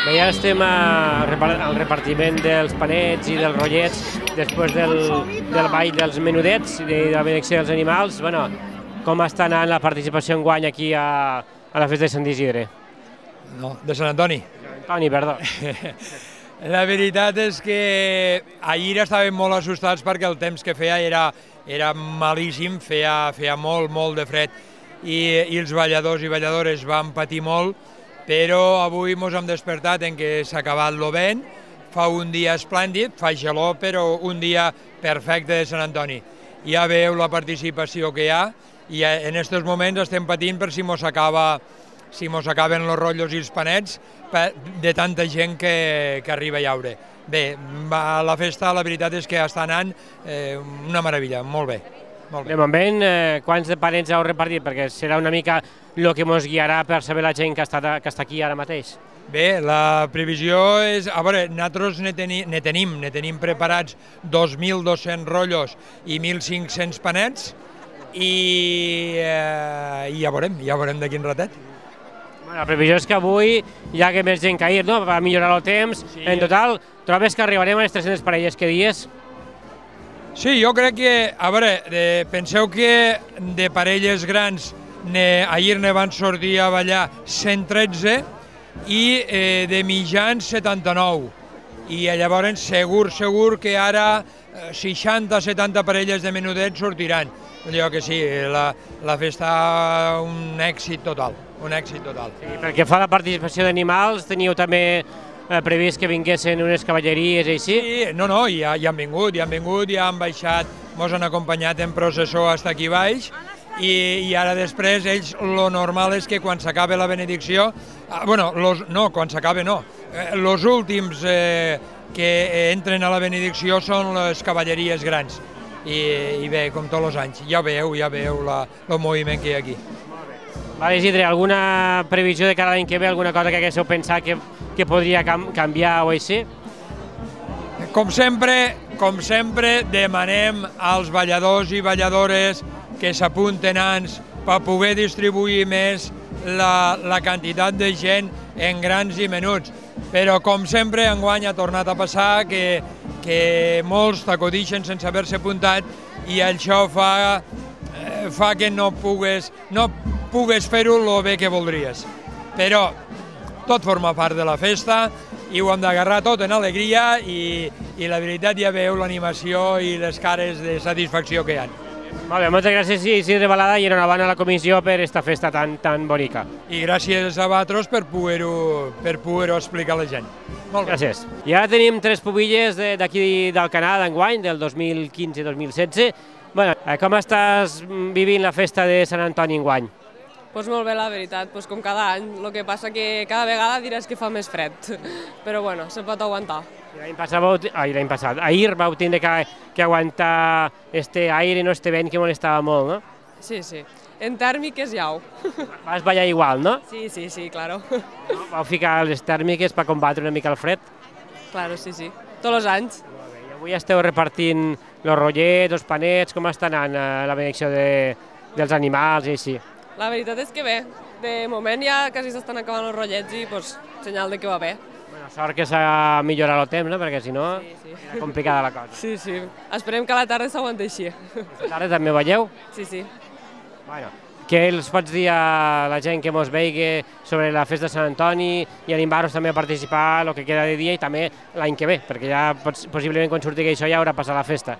Bé, ja estem al repartiment dels panets i dels rotllets després del ball dels menudets i de la benedicció dels animals. Bueno, com està anant la participació enguany aquí a la festa de Sant Isidre? No, de Sant Antoni. Antoni, perdó. La veritat és que ahir estàvem molt assustats perquè el temps que feia era malíssim, feia molt de fred i els balladors i balladores van patir molt, però avui ens hem despertat en què s'ha acabat el vent, fa un dia esplèndid, fa gelor, però un dia perfecte de Sant Antoni. Ja veieu la participació que hi ha i en aquests moments estem patint per si mos acaben els rotllos i els panets de tanta gent que arriba a llaure. Bé, la festa la veritat és que està anant una meravella, molt bé. De moment, quants de panets heu repartit? Perquè serà una mica el que ens guiarà per saber la gent que està aquí ara mateix. Bé, la previsió és... A veure, nosaltres ne tenim preparats 2.200 rotllos i 1.500 panets i ja veurem de quin ratet. La previsió és que avui hi ha més gent que ahir, no? Va millorar el temps. En total, trobes que arribarem a les 300 parelles que dies? Sí, jo crec que, a veure, penseu que de parelles grans ahir ne van sortir a ballar 113 i de mitjans 79. I llavors segur que ara 60-70 parelles de menudets sortiran. Allò que sí, la festa un èxit total, un èxit total. Sí, perquè fa la participació d'animals, teníeu també previst que vinguessin unes cavalleries i així? Sí, no, ja han vingut, ja han baixat, ens han acompanyat en processó fins aquí baix i ara després ells, lo normal és que quan s'acabe la benedicció, quan s'acabe no, els últims que entren a la benedicció són les cavalleries grans i bé, com tots els anys, ja veieu el moviment que hi ha aquí. Vale, Isidre, alguna previsió de cara a l'any que ve, alguna cosa que haguéssiu pensat que podria canviar o així? Com sempre, demanem als balladors i balladores que s'apunten ans per poder distribuir més la quantitat de gent en grans i menuts. Però, com sempre, enguany ha tornat a passar que molts t'acudixen sense haver-se apuntat i això fa que no pugues fer-ho el bé que voldries. Però tot forma part de la festa i ho hem d'agarrar tot en alegria i la veritat ja veieu l'animació i les cares de satisfacció que hi ha. Molt bé, moltes gràcies Isidre Balada i enhorabona a la comissió per aquesta festa tan bonica. I gràcies a vosaltres per poder-ho explicar a la gent. Molt bé. Gràcies. I ara tenim 3 pubilles d'aquí d'Alcanar d'enguany, del 2015-2016. Bueno, com estàs vivint la festa de Sant Antoni enguany? Doncs molt bé, la veritat, com cada any. El que passa que cada vegada diràs que fa més fred, però bueno, se pot aguantar. Ahir vau tindre que aguantar este aire, no este vent que molestava molt, no? Sí. En tèrmiques jau. Vas ballar igual, no? Sí, claro. Vau ficar les tèrmiques per combatre una mica el fred? Claro, sí. Tots els anys. I avui esteu repartint els rotllets, els panets, com està anant la benedicció dels animals i així? La veritat és que bé, de moment ja quasi s'estan acabant els rotllets i senyal de que va bé. Sort que s'ha millorat el temps, no? Perquè si no era complicada la cosa. Sí. Esperem que a la tarda s'aguanti així. A la tarda també balleu? Sí. Bueno, què els pots dir a la gent que ens vegi sobre la festa de Sant Antoni i animar-los també a participar el que queda de dia i també l'any que ve, perquè ja possiblement quan surti això ja haurà passat la festa.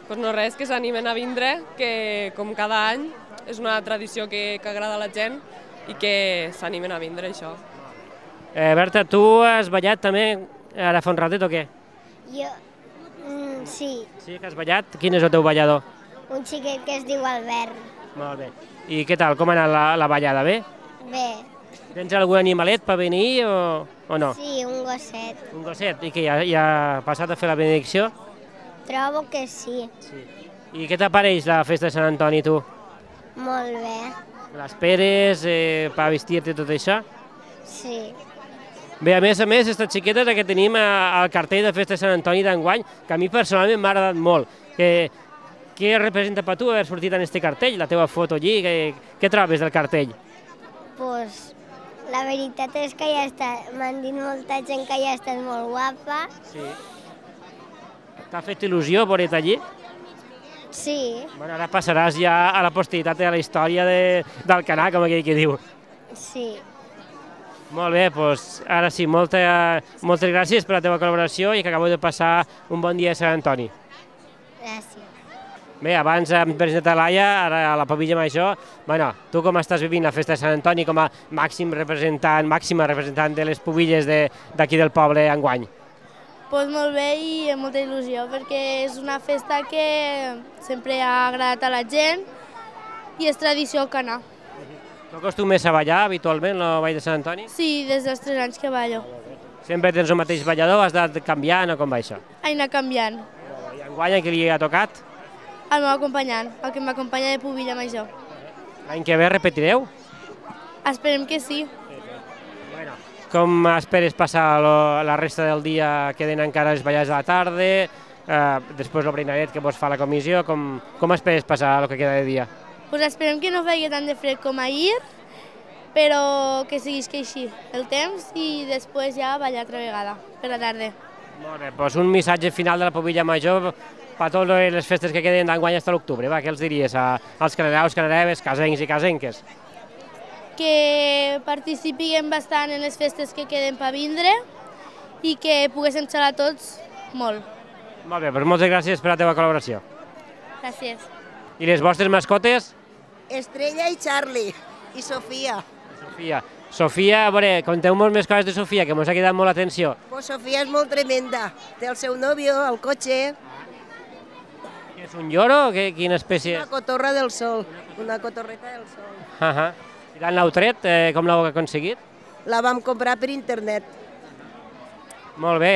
Doncs no res, que s'animen a vindre, que com cada any és una tradició que agrada a la gent i que s'animen a vindre, això. Berta, tu has ballat també ara fa un ratet o què? Jo, sí. Sí que has ballat? Quin és el teu ballador? Un xiquet que es diu Albert. Molt bé. I què tal, com ha anat la ballada, bé? Bé. Tens algun animalet per venir o no? Sí, un gosset. Un gosset? I què, ja ha passat a fer la benedicció? Trobo que sí. I què t'apareix la festa de Sant Antoni, tu? Molt bé. L'esperes per vestir-te tot això? Sí. Bé, a més, aquesta xiqueta que tenim al cartell de festa de Sant Antoni d'enguany, que a mi personalment m'ha agradat molt. Què representa per tu haver sortit en aquest cartell, la teva foto allí? Què trobes del cartell? Pues La veritat és que m'han dit molta gent que ja ha estat molt guapa. Sí. T'ha fet il·lusió veure't allí? Sí, Bueno, ara passaràs ja a la posteritat de la història d'Alcanar, com aquell que diu. sí. Molt bé, doncs ara sí, moltes gràcies per la teva col·laboració i que acabo de passar un bon dia a Sant Antoni. Gràcies. Bé, abans hem presentat a Laia, ara a la Pavilla Major. Bueno, tu com estàs vivint la festa de Sant Antoni com a màxima representant de les pubilles d'aquí del poble enguany? Doncs molt bé i amb molta il·lusió perquè és una festa que sempre ha agradat a la gent i és tradició canar. Tu acostumes a ballar habitualment la Vall de Sant Antoni? Sí, des dels 3 anys que ballo. Sempre tens el mateix ballador, has anat canviant o com va això? He anat canviant. I enguany a qui li ha tocat? El meu acompanyant, el que m'acompanya de Pubilla Major. L'any que ve repetireu? Esperem que sí. Bueno, com esperes passar la resta del dia? Queden encara les ballades de la tarda, després el berenaret que vos fa la comissió. Com esperes passar el que queda de dia? Pues esperem que no faci tant de fred com ahir, però que seguisca així el temps i després ja ballar altra vegada per la tarda. Molt bé, doncs un missatge final de la Pubilla Major per a totes les festes que queden d'enguany fins a l'octubre. Què els diries als canareus, canareves, casencs i casenques? Que participin bastant en les festes que queden per vindre i que poguéssim xalar tots molt. Molt bé, doncs moltes gràcies per la teva col·laboració. Gràcies. I les vostres mascotes? Estrella i Charlie, i Sofia. Sofia, a veure, conteu-nos més coses de Sofia, que mos ha quedat molt l'atenció. Pues Sofia és molt tremenda. Té el seu nòvio, el cotxe, És un lloro? Quina espècie una és? cotorra del sol, una cotorreta del sol. I tant l'heu tret? Com l'heu aconseguit? La vam comprar per internet. Molt bé,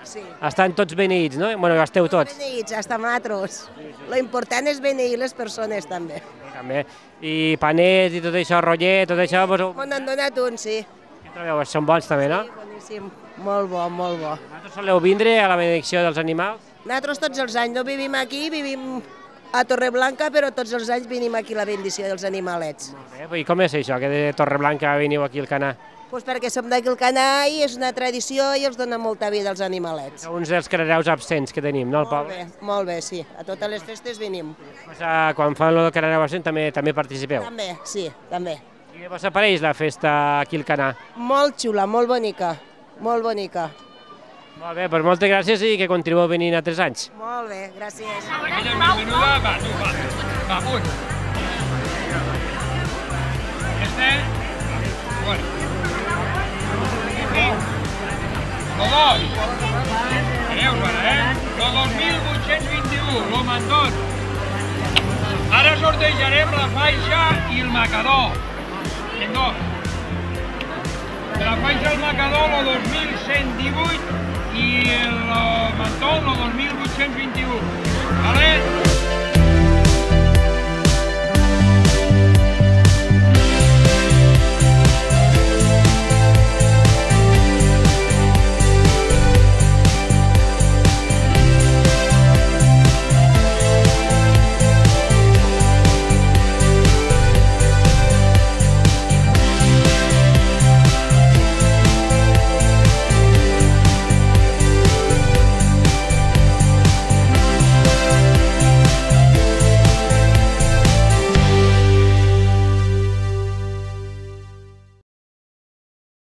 Sí. estan tots beneïts, no? Bueno, esteu tots. Beneïts, hasta nosaltres. Lo important és beneir les persones, també. També. I panets i tot això, rotllet, tot això, Me n'han donat un, sí. què trobeu? Són bons també, no? Sí, boníssim. Molt bo, molt bo. Vosaltres soleu vindre a la benedicció dels animals? Nosaltres tots els anys no vivim aquí, vivim a Torreblanca, però tots els anys venim aquí a la bendició dels animalets. Molt bé, i com és això, que de Torreblanca veniu aquí al Canà? Pues perquè som d'aquí al Canà i és una tradició i els dona molta vida als animalets. Sou uns dels canareus absents que tenim, no, al poble? Molt bé, sí. A totes les festes venim. Quan fan el canareu absent també participeu? També, sí, també. I què vos apareix la festa aquí al Canà? Molt xula, molt bonica, molt bonica. Molt bé, doncs moltes gràcies i que continueu venint altres anys. Molt bé, gràcies. Aquella més menuda, va, tu, va, amunt. Bueno. Lo dos. Aneu ara, Lo 2821, lo mandón. Ara sortejarem la faixa i el macador. En dos. La faixa i el macador, lo 2118, i el mantó, lo 2821. Vale?